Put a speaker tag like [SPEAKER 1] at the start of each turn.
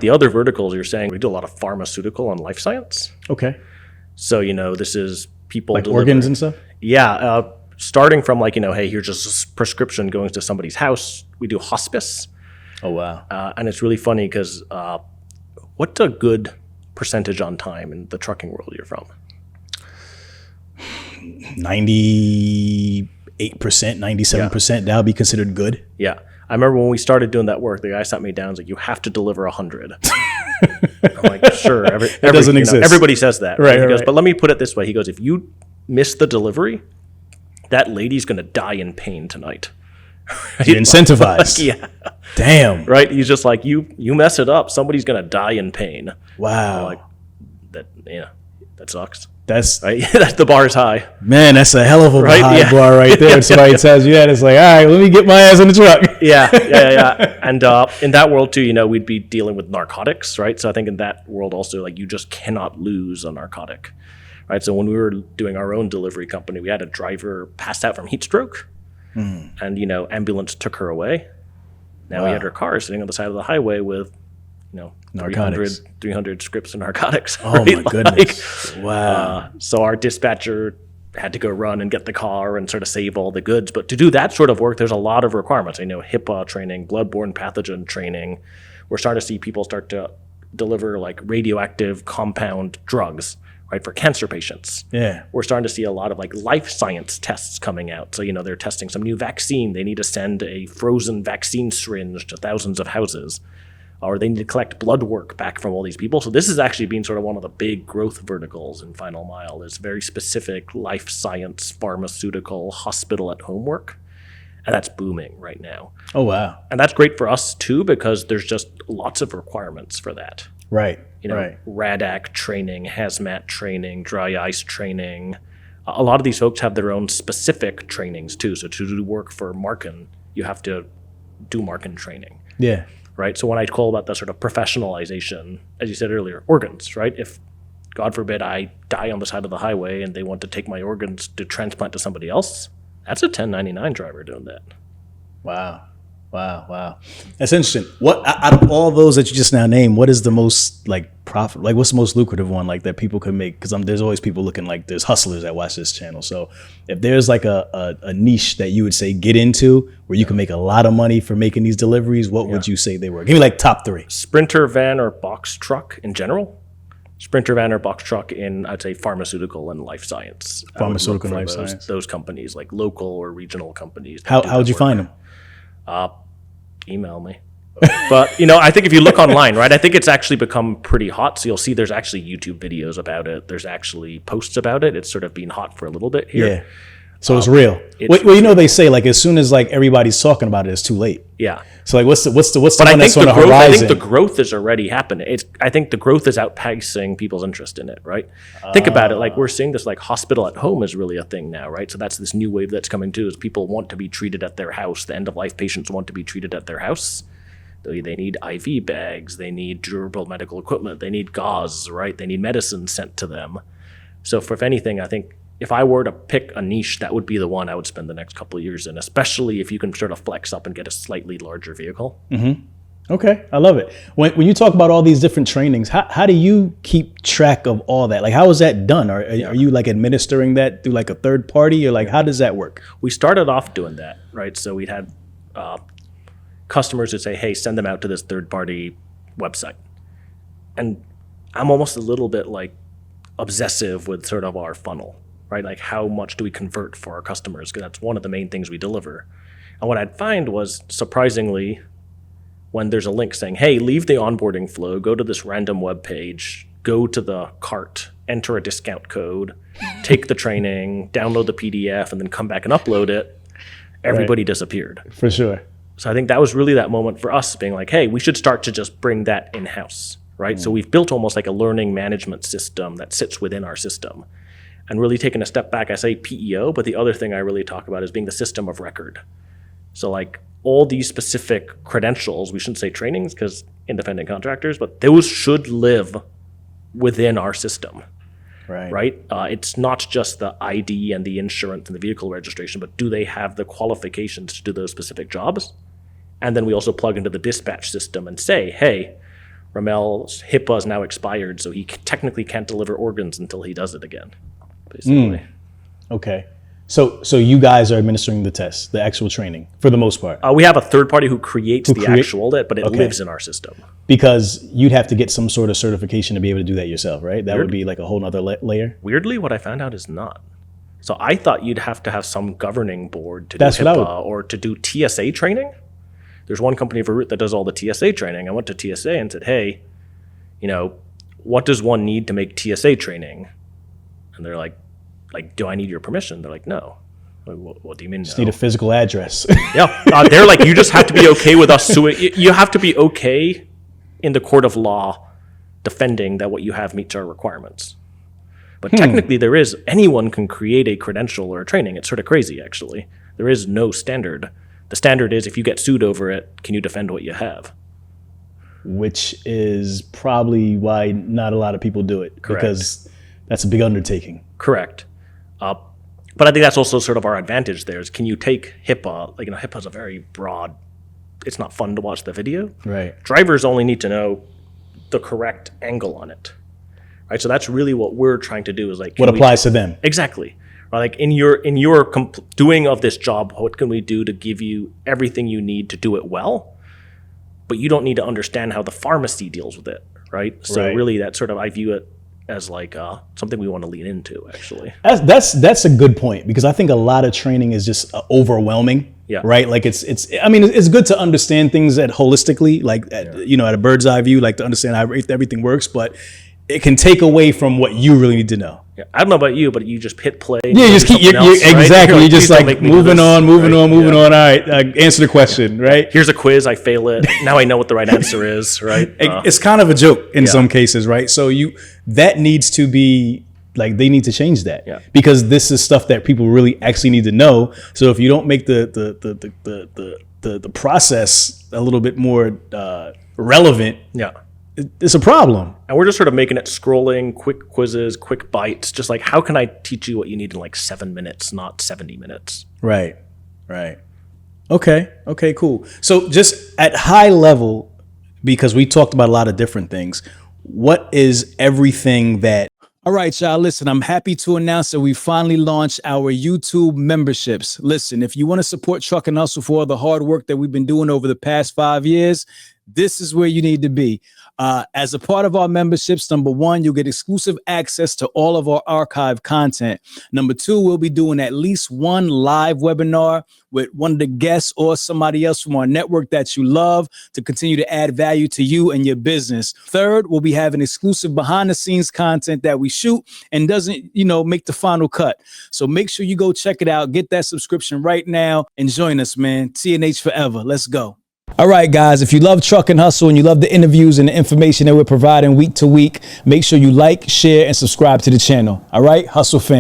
[SPEAKER 1] The other verticals you're saying, we do a lot of pharmaceutical and life science.
[SPEAKER 2] Okay.
[SPEAKER 1] So, this is people
[SPEAKER 2] like organs and stuff?
[SPEAKER 1] Yeah. Starting from like, hey, here's just a prescription going to somebody's house. We do hospice.
[SPEAKER 2] Oh, wow.
[SPEAKER 1] And it's really funny because what's a good percentage on time in the trucking world you're from?
[SPEAKER 2] 98%, 97%, that would be considered good.
[SPEAKER 1] Yeah. I remember when we started doing that work, the guy sat me down and was like, you have to deliver 100. I'm like, sure.
[SPEAKER 2] It doesn't exist.
[SPEAKER 1] Everybody says that.
[SPEAKER 2] Right,
[SPEAKER 1] He goes,
[SPEAKER 2] right.
[SPEAKER 1] but let me put it this way. He goes, if you miss the delivery, that lady's going to die in pain tonight.
[SPEAKER 2] You're incentivized.
[SPEAKER 1] Yeah.
[SPEAKER 2] Damn.
[SPEAKER 1] Right? He's just like, you mess it up, somebody's going to die in pain.
[SPEAKER 2] Wow.
[SPEAKER 1] I'm like, that sucks.
[SPEAKER 2] That's
[SPEAKER 1] right. The bar is high.
[SPEAKER 2] Man, that's a hell of a high bar right there.
[SPEAKER 1] Yeah.
[SPEAKER 2] When somebody tells you that, it's like, all right, let me get my ass in the truck.
[SPEAKER 1] Yeah. And in that world too, we'd be dealing with narcotics, right? So I think in that world also, like, you just cannot lose a narcotic, right? So when we were doing our own delivery company, we had a driver pass out from heat stroke, and ambulance took her away. Now we had her car sitting on the side of the highway with,
[SPEAKER 2] narcotics.
[SPEAKER 1] 300 scripts of narcotics.
[SPEAKER 2] Oh,
[SPEAKER 1] right?
[SPEAKER 2] my goodness. Wow.
[SPEAKER 1] So our dispatcher had to go run and get the car and sort of save all the goods. But to do that sort of work, there's a lot of requirements. HIPAA training, bloodborne pathogen training. We're starting to see people start to deliver like radioactive compound drugs, right, for cancer patients.
[SPEAKER 2] Yeah.
[SPEAKER 1] We're starting to see a lot of like life science tests coming out. So, they're testing some new vaccine. They need to send a frozen vaccine syringe to thousands of houses. Or they need to collect blood work back from all these people. So this has actually been sort of one of the big growth verticals in Final Mile, is very specific life science, pharmaceutical, hospital at home work. And that's booming right now.
[SPEAKER 2] Oh, wow.
[SPEAKER 1] And that's great for us too, because there's just lots of requirements for that.
[SPEAKER 2] Right.
[SPEAKER 1] RADAC training, hazmat training, dry ice training. A lot of these folks have their own specific trainings too. So to do work for Markin, you have to do Markin training.
[SPEAKER 2] Yeah.
[SPEAKER 1] Right. So when I call about the sort of professionalization, as you said earlier, organs, right? If, God forbid, I die on the side of the highway and they want to take my organs to transplant to somebody else, that's a 1099 driver doing that.
[SPEAKER 2] Wow. That's interesting. What out of all those that you just now named, what is the most like profit? Like, what's the most lucrative one like that people can make? Because there's always people looking, like, there's hustlers that watch this channel. So if there's like a niche that you would say get into where you can make a lot of money for making these deliveries, what would you say they were? Give me like top 3.
[SPEAKER 1] Sprinter van or box truck in general. Sprinter van or box truck in, I'd say, pharmaceutical and life science.
[SPEAKER 2] Pharmaceutical and life science.
[SPEAKER 1] Those companies, like local or regional companies.
[SPEAKER 2] How would you find them?
[SPEAKER 1] Email me. But, I think if you look online, right, I think it's actually become pretty hot. So you'll see there's actually YouTube videos about it. There's actually posts about it. It's sort of been hot for a little bit here.
[SPEAKER 2] Yeah. So it's real. Well, they say like as soon as like everybody's talking about it, it's too late.
[SPEAKER 1] Yeah.
[SPEAKER 2] So like what's the
[SPEAKER 1] but
[SPEAKER 2] one that's on the horizon?
[SPEAKER 1] I think the growth is already happening. I think the growth is outpacing people's interest in it, right? Think about it. Like we're seeing this like hospital at home is really a thing now, right? So that's this new wave that's coming too, is people want to be treated at their house. The end of life patients want to be treated at their house. They need IV bags. They need durable medical equipment. They need gauze, right? They need medicine sent to them. So if anything, I think if I were to pick a niche, that would be the one I would spend the next couple of years in, especially if you can sort of flex up and get a slightly larger vehicle.
[SPEAKER 2] Mm-hmm. Okay, I love it. When you talk about all these different trainings, how do you keep track of all that? Like, how is that done? Are you like administering that through like a third party, or like how does that work?
[SPEAKER 1] We started off doing that, right? So we'd had customers would say, hey, send them out to this third party website. And I'm almost a little bit like obsessive with sort of our funnel. Right, like how much do we convert for our customers? Because that's one of the main things we deliver. And what I'd find was, surprisingly, when there's a link saying, hey, leave the onboarding flow, go to this random web page, go to the cart, enter a discount code, take the training, download the PDF, and then come back and upload it, everybody disappeared.
[SPEAKER 2] For sure.
[SPEAKER 1] So I think that was really that moment for us being like, hey, we should start to just bring that in-house, right? So we've built almost like a learning management system that sits within our system. And really taking a step back, I say PEO, but the other thing I really talk about is being the system of record. So like all these specific credentials, we shouldn't say trainings because independent contractors, but those should live within our system, right? It's not just the ID and the insurance and the vehicle registration, but do they have the qualifications to do those specific jobs? And then we also plug into the dispatch system and say, hey, Rahmel's HIPAA is now expired, so he technically can't deliver organs until he does it again, basically.
[SPEAKER 2] Okay. So you guys are administering the test, the actual training, for the most part,
[SPEAKER 1] We have a third party who creates the actual audit, but it lives in our system.
[SPEAKER 2] because you'd have to get some sort of certification to be able to do that yourself, right? That would be like a whole nother layer.
[SPEAKER 1] Weirdly, what I found out is not. So I thought you'd have to have some governing board to
[SPEAKER 2] That's
[SPEAKER 1] do
[SPEAKER 2] what I
[SPEAKER 1] HIPAA or to do TSA training. There's one company for Root that does all the TSA training. I went to TSA and said, hey, what does one need to make TSA training? And they're like, do I need your permission? They're like, no. Like, what do you mean?
[SPEAKER 2] Just need a physical address.
[SPEAKER 1] Yeah, they're like, you just have to be okay with us suing. You have to be okay in the court of law defending that what you have meets our requirements. But technically, anyone can create a credential or a training. It's sort of crazy, actually. There is no standard. The standard is if you get sued over it, can you defend what you have?
[SPEAKER 2] Which is probably why not a lot of people do it.
[SPEAKER 1] Correct.
[SPEAKER 2] Because that's a big undertaking.
[SPEAKER 1] Correct. But I think that's also sort of our advantage there is can you take HIPAA, HIPAA is a very broad, it's not fun to watch the video.
[SPEAKER 2] Right.
[SPEAKER 1] Drivers only need to know the correct angle on it. Right. So that's really what we're trying to do is
[SPEAKER 2] What applies to them.
[SPEAKER 1] Exactly. Right. Like in your doing of this job, what can we do to give you everything you need to do it well? But you don't need to understand how the pharmacy deals with it. Right. So really that sort of, I view it as something we want to lean into, actually.
[SPEAKER 2] That's a good point, because I think a lot of training is just overwhelming.
[SPEAKER 1] Yeah.
[SPEAKER 2] Right. Like it's good to understand things holistically, at a bird's eye view, like to understand how everything works, but it can take away from what you really need to know.
[SPEAKER 1] Yeah. I don't know about you, but you just hit play.
[SPEAKER 2] Yeah, you just keep exactly. You're just like moving on. All right, answer the question. Right.
[SPEAKER 1] Here's a quiz. I fail it. Now I know what the right answer is. Right.
[SPEAKER 2] It's kind of a joke in some cases, right? So that needs to be they need to change that because this is stuff that people really actually need to know. So if you don't make the process a little bit more relevant, it's a problem.
[SPEAKER 1] And we're just sort of making it scrolling, quick quizzes, quick bites, just like how can I teach you what you need in 7 minutes, not 70 minutes.
[SPEAKER 2] Right. Okay, cool. So just at high level, because we talked about a lot of different things, what is everything that... All right, y'all, listen, I'm happy to announce that we finally launched our YouTube memberships. Listen, if you want to support Truck and Hustle for all the hard work that we've been doing over the past 5 years, this is where you need to be. As a part of our memberships, number one, you'll get exclusive access to all of our archive content. Number two, we'll be doing at least one live webinar with one of the guests or somebody else from our network that you love to continue to add value to you and your business. Third, we'll be having exclusive behind the scenes content that we shoot and doesn't, make the final cut. So make sure you go check it out. Get that subscription right now and join us, man. TNH forever. Let's go. All right, guys, if you love Truck and Hustle and you love the interviews and the information that we're providing week to week, make sure you like, share, and subscribe to the channel. All right, Hustle fam.